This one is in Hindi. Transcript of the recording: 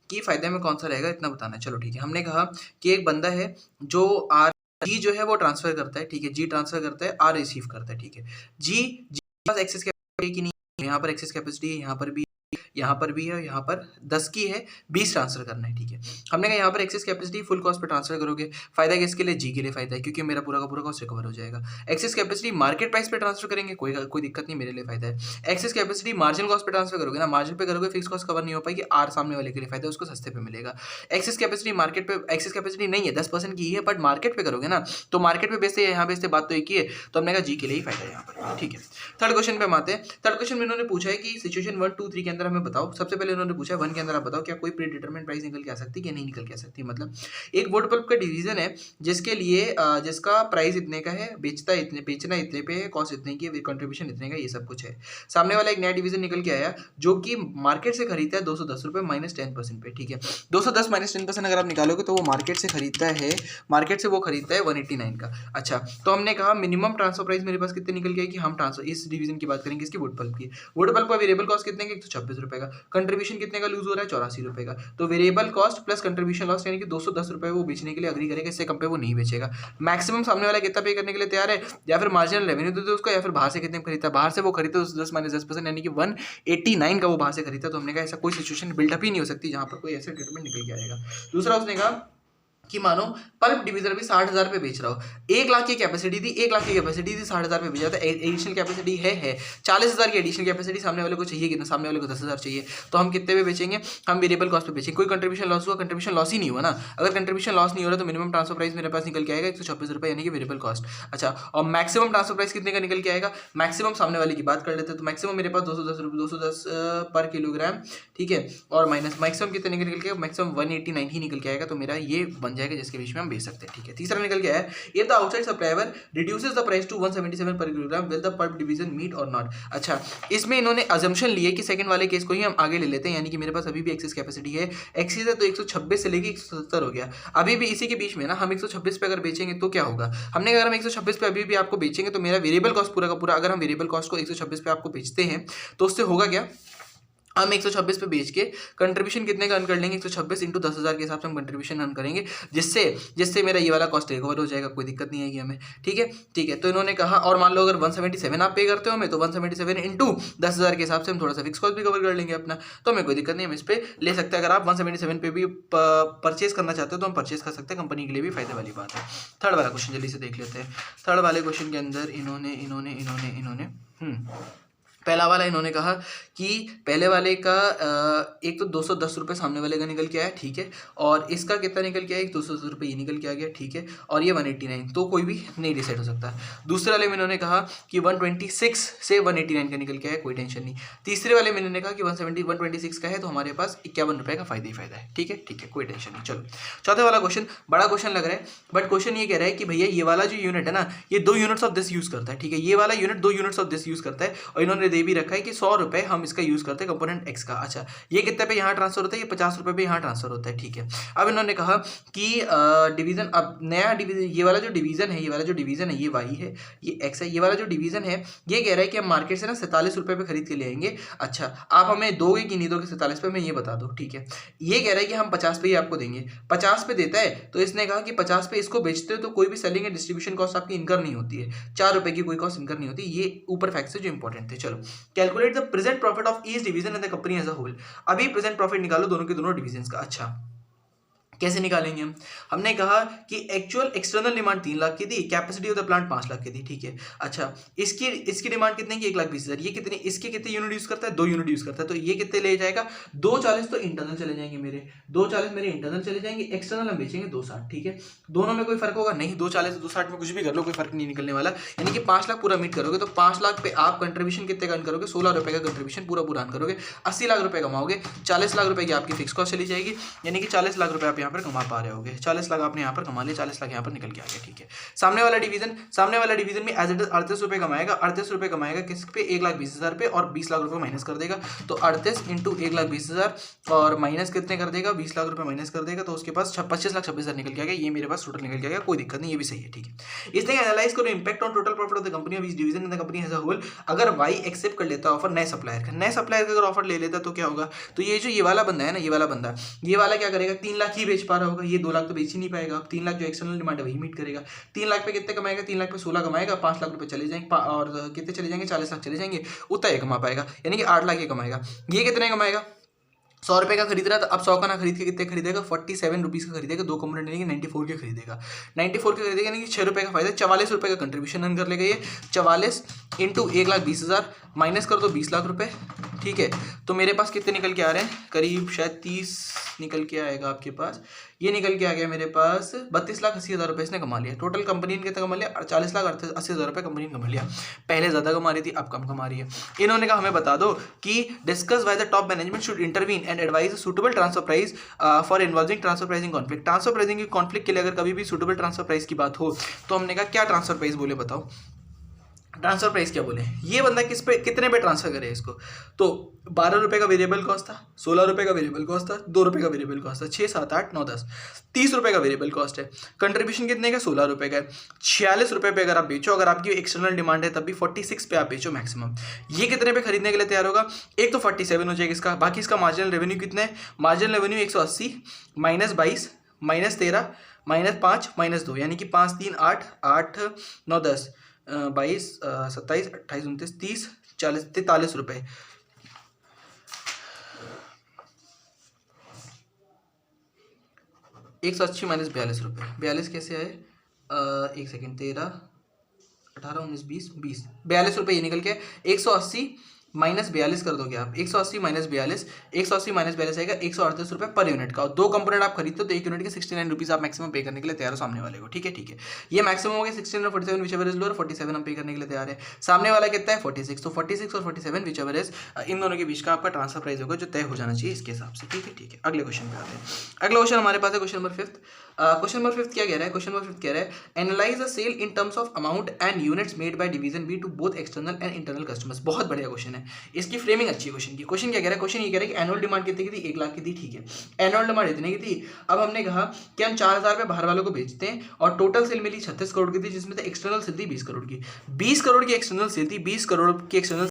कि फायदे में कौन सा रहेगा, इतना बताना है। चलो ठीक है, हमने कहा कि एक बंदा है जो आर जी जो है वो ट्रांसफर करता है, ठीक है, जी ट्रांसफर करता है, आर रिसीव करता है, ठीक है। जी जी के पास एक्सेस कैपेसिटी की नहीं है, यहाँ पर एक्सेस कैपेसिटी है, यहाँ पर भी है, यहाँ पर 10 की है, 20 ट्रांसफर करना है, ठीक है। हमने कहा यहाँ पर एक्सेस कैपेसिटी फुल कॉस्ट पे ट्रांसफर करोगे, फायदा किसके लिए, जी के लिए फायदा है, क्योंकि मेरा पूरा का पूरा कॉस्ट रिकवर हो जाएगा। एक्सेस कैपेसिटी मार्केट प्राइस पे ट्रांसफर करेंगे, कोई दिक्कत नहीं, मेरे लिए फायदा है। एक्सेस कैपेसिटी मार्जिनल कॉस्ट पे ट्रांसफर करोगे ना, मार्जिन पे करोगे, फिक्स कॉस्ट कवर नहीं हो पाएगी, आर सामने वाले के लिए फायदा है, उसको सस्ते पे मिलेगा। एक्सेस कैपेसिटी मार्केट पे, एक्सेस कैपेसिटी नहीं है, 10% की है, बट मार्केट पे करोगे ना, तो मार्केट पे बेचते यहाँ बेचते, बात तो एक ही है, तो हमने कहा जी के लिए ही फायदा है यहाँ पर, ठीक है। थर्ड क्वेश्चन पे हम आते हैं। थर्ड क्वेश्चन में इन्होंने पूछा है कि सिचुएशन 1 2 3 के अंदर हमें बताओ। सबसे पहले इन्होंने पूछा है 1 के अंदर आप बताओ क्या कोई प्री डिटरमिनेड प्राइस निकल के आ सकती है कि नहीं निकल के आ सकती। मतलब एक वुड पल्प का डिवीजन है जिसके लिए जिसका प्राइस इतने का है, बेचना इतने पे है, कॉस्ट इतने की, कंट्रीब्यूशन इतने का, ये सब कुछ है। सामने वाला एक नया डिवीजन निकल के आया जो कि मार्केट से खरीदता है 210 रुपये -10% पे, ठीक है। 210 -10% अगर आप निकालोगे तो वो मार्केट से खरीदता है 189 का। अच्छा, तो हमने कहा मिनिमम ट्रांसफर प्राइस मेरे पास कितने निकल गए कि हम ट्रांसफर, इस डिवीजन की बात करेंगे, इसकी वुड पल्प की। वुड पल्प का वेरिएबल कॉस्ट कितने का, 126 रुपये का। कंट्रीब्यूशन कितने का लूज हो रहा है, 84 रुपये का। तो variable cost plus contribution loss यानी कि 210 रुपये वो बेचने के लिए अग्री करेगा, इससे कम पे वो नहीं बेचेगा। मैक्सिमम सामने वाला कितना पे करने के लिए तैयार है, या फिर मार्जिनल रेवेन्यू दे दो उसको, या फिर बाहर से कितने खरीदता है, बाहर से वो खरीदता है 10 -10% यानी कि 189 का वो बाहर से खरीदता है। तो हमने कहा ऐसा कोई सिचुएशन बिल्डअप ही नहीं हो सकती जहां पर कोई ऐसा ट्रीटमेंट निकल के आएगा। दूसरा उसने कहा कि मानो पल्प डिवीजन भी 60,000 पे बेच रहा हो, 1 लाख की कैपेसिटी थी, 60,000 पे बेच जाता है। एडिशनल कैपेसिटी है 40,000 की एडिशनल कैपेसिटी सामने वाले को चाहिए कितना, सामने वाले को 10,000 चाहिए, तो हम कितने पे बेचेंगे, हम वेरिएबल कॉस्ट पे बेचेंगे। कोई कंट्रीब्यूशन लॉस हुआ, कंट्रीब्यूशन लॉस ही नहीं हुआ ना। अगर कंट्रीब्यूशन लॉस नहीं हो रहा तो मिनिमम ट्रांसफर प्राइस मेरे पास निकल के आएगा 126 रुपये यानी कि वेरिएबल कॉस्ट। अच्छा, और मैक्सिमम ट्रांसफर प्राइस कितने का निकल के आएगा, मैक्सिमम सामने वाले की बात कर लेते हैं, तो मैक्सिमम मेरे पास 210 पर किलोग्राम, ठीक है, और माइनस मैक्सिमम कितने निकल के, मैक्सिमम 189 ही निकल के आएगा, तो मेरा ये बन जाएगा जिसके बीच में हम सकते हैं, ठीक है। तीसरा निकल गया है, if the outside supplier reduces the price to 177 per kilogram will the pulp division meet और नॉट। अच्छा, इसमें इन्होंने अजम्पशन लिए कि सेकंड वाले केस को ही हम आगे ले लेते हैं, यानी कि मेरे पास अभी भी एक्सेस कैपेसिटी है, एक्सेस है तो 126 से लेके 170 हो गया, अभी भी इसी के बीच में ना हम 126 पे अगर बेचेंगे तो क्या होगा, हमने अगर हम 126 पे अभी भी आपको बेचेंगे तो मेरा वेरिएबल कॉस्ट पूरा का पूरा, अगर हम वेरिएबल कॉस्ट को 126 पे आपको बेचते हैं तो उससे होगा क्या, हम 126 पे बेच के कंट्रीब्यूशन कितने का अर्न कर लेंगे, 126 इंटू 10,000 के हिसाब से हम कंट्रीब्यूशन अर्न करेंगे, जिससे मेरा ये वाला कॉस्ट रिकवर हो जाएगा, कोई दिक्कत नहीं आएगी हमें, ठीक है। तो इन्होंने कहा, और मान लो अगर 177 आप पे करते हो हमें, तो 177 इंटू 10,000 के हिसाब से हम थोड़ा सा फिक्स कॉस्ट भी कवर कर लेंगे अपना, तो हमें कोई दिक्कत नहीं, हम इस पर ले सकते हैं। अगर आप 177 पे भी परचेज करना चाहते हो तो हम परचेज कर सकते हैं, कंपनी के लिए भी फायदे वाली बात है। थर्ड वाला क्वेश्चन जल्दी से देख लेते हैं। थर्ड वाले क्वेश्चन के अंदर इन्होंने पहला वाला इन्होंने कहा कि पहले वाले का एक तो 210 रुपये सामने वाले का निकल के आया, ठीक है, और इसका कितना निकल के आया, 210 रुपये ये निकल के आ गया, ठीक है, और ये 189, तो कोई भी नहीं डिसाइड हो सकता। दूसरे वाले में इन्होंने कहा कि 126 से 189 का निकल के आया, कोई टेंशन नहीं। तीसरे वाले में इन्होंने कहा कि 126 का है, तो हमारे पास 51 रुपये का फायदा ही फायदा है, ठीक है, कोई टेंशन नहीं। चलो चौथे वाला क्वेश्चन बड़ा क्वेश्चन लग रहा है, बट क्वेश्चन ये कह रहा है कि भैया ये वाला जो यूनिट है ना, ये 2 यूनिट्स ऑफ दिस यूज़ करता है, ठीक है, ये वाला unit 2 units of this use करता है, और इन्होंने दे भी रखा है कि 100 रुपये हम इसका यूज़ करते हैं कंपोनेंट एक्स का। अच्छा, ये कितने पे यहाँ ट्रांसफर होता है, ये 50 रुपये पे यहाँ ट्रांसफर होता है, ठीक है। अब इन्होंने कहा कि डिवीजन, अब नया डिवीजन, ये वाला जो डिवीजन है ये वाई है, ये एक्स है, ये वाला जो डिवीजन है ये कह रहा है कि हम मार्केट से ना 47 रुपये पे खरीद के ले आएंगे। अच्छा, आप हमें दोगे कि नहीं दोगे 47 पे, मैं ये बता दो, ठीक है। ये कह रहा है कि हम 50 पे ही आपको देंगे, 50 पे देता है, तो इसने कहा कि 50 पे इसको बेचते हो तो कोई भी सेलिंग एंड डिस्ट्रीब्यूशन कॉस्ट आपकी इनकर नहीं होती है, 4 रुपये की कोई कॉस्ट इनकर नहीं होती। ये ऊपर फैक्ट से जो इंपॉर्टेंट थे। चलो, calculate the present profit of each division and the company as a whole. अभी प्रेजेंट प्रॉफिट निकालो दोनों के दोनों डिवीजन का। अच्छा, कैसे निकालेंगे हम, हमने कहा कि एक्चुअल एक्सटर्नल डिमांड 3 लाख की थी, capacity of the plant 5 lakh की थी, ठीक है। अच्छा, इसकी डिमांड कितने की, 1,20,000, ये कितने, इसके कितने यूनिट यूज करता है, 2 यूनिट यूज करता है, तो ये कितने ले जाएगा, 240 तो इंटरनल चले जाएंगे मेरे, 240 मेरे इंटरनल चले जाएंगे, एक्सटर्नल हम बेचेंगे 260, ठीक है। दोनों में कोई फर्क होगा नहीं, 240 से 260 में कुछ भी कर लो कोई फर्क नहीं निकलने वाला, यानी कि 5 लाख पूरा मीट करोगे तो 5 लाख पे आप कंट्रीब्यूशन कितने का अर्न करोगे, 16 रुपये का कंट्रीब्यूशन पूरा अर्न करोगे, 80 लाख रुपये कमाओगे, 40 लाख रुपये की आपकी फिक्स कॉस्ट चली जाएगी, यानी कि 40 लाख रुपये आप यहाँ पर कमा पा रहे होगे। 40 लाख आपने यहाँ पर कमा लिया, 40 लाख यहाँ पर निकल के आ गया, ठीक है। सामने वाला डिवीजन में एज इट इज 38 रुपये कमाएगा, 38 रुपये कमाएगा किस पे, 1,20,000 पे, और 20 लाख रुपये माइनस कर देगा। तो 38 इंटू 1,20,000 और माइनस कितने कर देगा, 20 लाख रुपये माइनस कर देगा, तो उसके पास 25,26,000 निकल के आ गया। ये मेरे पास टोटल निकल के आ गया, कोई दिक्कत नहीं, ये भी सही है, ठीक है। इसलिए एनालाइज करो impact on total profit of the company of each division in the company as a whole. अगर वाई एक्सेप्ट कर लेता ऑफर नए सप्लायर का अगर ऑफर ले लेता तो क्या होगा, तो ये वाला बंदा है ना, ये वाला क्या करेगा, 3 लाख ही बेच पा रहा होगा, ये 2 लाख तो बेच ही नहीं पाएगा। अब 3 लाख जो एक्सटर्नल डिमांड है वही मीट करेगा। 3 लाख पे कितने कमाएगा, 3 लाख पे 16 कमाएगा, 5 लाख रुपए चले जाएंगे, और कितने चले जाएंगे, 40 लाख चले जाएंगे, उतना ये कमा पाएगा, यानी कि 8 लाख ये कमाएगा। ये कितने कमाएगा, 100 रुपये का खरीद रहा था, अब 100 का ना खरीद के कितने खरीदेगा, 47 रुपीज़ का खरीदेगा, 2 कंपोनेंट यानी कि 94 के खरीदेगा, 94 के खरीदेगा, यानी कि 6 रुपये का फायदा, 44 रुपये का कंट्रीब्यूशन अर्न कर लेगा ये। 44 इंटू 1,20,000 माइनस कर दो 20 लाख रुपये, ठीक है। तो मेरे पास कितने निकल के आ रहे हैं, करीब शायद 30 निकल के आएगा आपके पास, ये निकल के आ गया मेरे पास 32,80,000 रुपये इसने कमा लिया। टोटल कंपनी ने कितना कमा लिया, 40,80,000 रुपये कंपनी ने कमा लिया। पहले ज़्यादा कमा रही थी, अब कम कमा रही है। इन्होंने कहा हमें बता दो कि discuss why the top management should intervene and advise suitable transfer price for involving transfer pricing conflict. Transfer pricing की कॉन्फ्लिक्ट के लिए अगर कभी भी सुटेबल ट्रांसफर प्राइस की बात हो तो हमने कहा क्या ट्रांसफर प्राइस बोले, बताओ ट्रांसफर प्राइस क्या बोले। ये बंदा किस पे कितने पे ट्रांसफर करे इसको, तो 12 रुपये का वेरिएबल कॉस्ट था, 16 रुपये का वेरिएबल कॉस्ट था, 2 रुपये का वेरिएबल कॉस्ट था, 6, 7, 8, 9, 10, 30 रुपये का वेरिएबल कॉस्ट है। कंट्रीब्यूशन कितने का, 16 रुपये का है। 46 रुपये पे अगर आप बेचो, अगर आपकी एक्सटर्नल डिमांड है तब भी 46 पे आप बेचो मैक्सिमम। ये कितने पे खरीदने के लिए तैयार होगा, एक तो 47 हो जाएगा इसका, बाकी इसका मार्जिनल रेवेन्यू कितना है, marginal revenue 180 minus 22 minus 13 minus 5 minus 2, यानी कि 5, 3, 8, 8, 9, 10, 22, 27, 28, 29, 30, 40, 43 रुपये। एक 180 माइनस 42 रुपये, 42 कैसे आए, एक सेकेंड, 13, 18, 19, 20, 42 रुपये ये निकल के 180 माइनस 42 कर दोगे आप, 180 माइनस 42, 180 माइनस 42 आएगा 138 रुपये पर यूनिट का। और 2 कंपोनेंट आप खरीदते हो तो 1 यूनिट के 69 रुपीज़ आप मैक्सिमम पे करने के लिए तैयार हो सामने वाले को, ठीक है, ठीक है। ये मैक्सिमम हो गया 16 और 47 विच एवर इज लोअर, 47 हम पे करने के लिए तैयार है। सामने वाला कितना है 46, तो 46 और 47 विच एवर इज इन दोनों के बीच का आपका ट्रांसफर प्राइस होगा जो तय हो जाना चाहिए इसके हिसाब से, ठीक है, ठीक है। अगले क्वेश्चन पे आते हैं। अगला क्वेश्चन हमारे पास है क्वेश्चन नंबर 5। क्वेश्चन नंबर 5 क्या कह रहा है, क्वेश्चन नंबर 5 कह रहा है analyse the sale in terms of amount and units made by division B to both external and internal customers. बहुत बढ़िया क्वेश्चन है, इसकी फ्रेमिंग अच्छी क्वेश्चन की। क्वेश्चन क्या कह रहा है, क्वेश्चन ये कह रहा है कि एनुअल डिमांड कितनी की थी, 1 लाख की थी, ठीक है। एनुअल डिमांड इतने की थी। अब हमने कहा कि हम 4,000 पे बाहर वालों को बेचते हैं और टोटल सेल मिली 36 करोड़ की थी, जिसमें से एक्सटर्नल सेल थी 20 करोड़ की। 20 करोड़ की एक्सटर्नल सेल थी, 20 करोड़ की एक्सटर्नल